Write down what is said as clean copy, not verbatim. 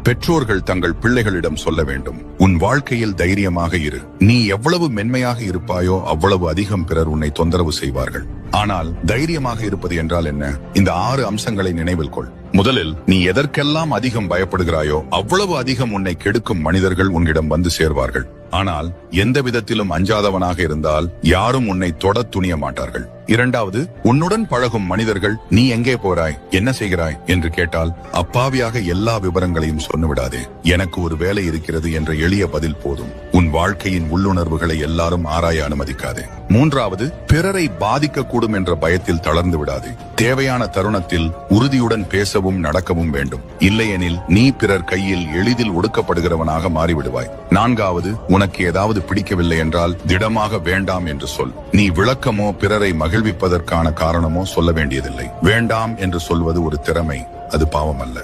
பெற்றோர்கள் தங்கள் பிள்ளைகளிடம் சொல்ல வேண்டும், உன் வாழ்க்கையில் தைரியமாக இரு. நீ எவ்வளவு மென்மையாக இருப்பாயோ அவ்வளவு அதிகம் பிறர் உன்னை தொந்தரவு செய்வார்கள். ஆனால் தைரியமாக இருப்பது என்றால் என்ன? இந்த 6 அம்சங்களை நினைவில் கொள். முதலில், நீ எதற்கெல்லாம் அதிகம் பயப்படுகிறாயோ அவ்வளவு அதிகம் உன்னை கெடுக்கும் மனிதர்கள் உன்னிடம் வந்து சேர்வார்கள். ஆனால் எந்த விதத்திலும் அஞ்சாதவனாக இருந்தால் யாரும் உன்னை தொட துணிய மாட்டார்கள். இரண்டாவது, உன்னுடன் பழகும் மனிதர்கள் நீ எங்கே போறாய், என்ன செய்கிறாய் என்று கேட்டால் அப்பாவியாக எல்லா விவரங்களையும் சொன்னுவிடாதே. எனக்கு ஒரு வேலை இருக்கிறது என்ற எளிய பதில் போதும். உன் வாழ்க்கையின் உள்ளுணர்வுகளை எல்லாரும் ஆராய அனுமதிக்காதே. மூன்றாவது, பிறரை பாதிக்கக்கூடும் என்ற பயத்தில் தளர்ந்து விடாதே. தேவையான தருணத்தில் உறுதியுடன் பேசவும் நடக்கவும் வேண்டும். இல்லையெனில் நீ பிறர் கையில் எளிதில் ஒடுக்கப்படுகிறவனாக மாறிவிடுவாய். நான்காவது, உனக்கு ஏதாவது பிடிக்கவில்லை என்றால் திடமாக வேண்டாம் என்று சொல். நீ விளக்கமோ பிறரை மகிழ்விப்பதற்கான காரணமோ சொல்ல வேண்டியதில்லை. வேண்டாம் என்று சொல்வது ஒரு திறமை, அது பாவம் அல்ல.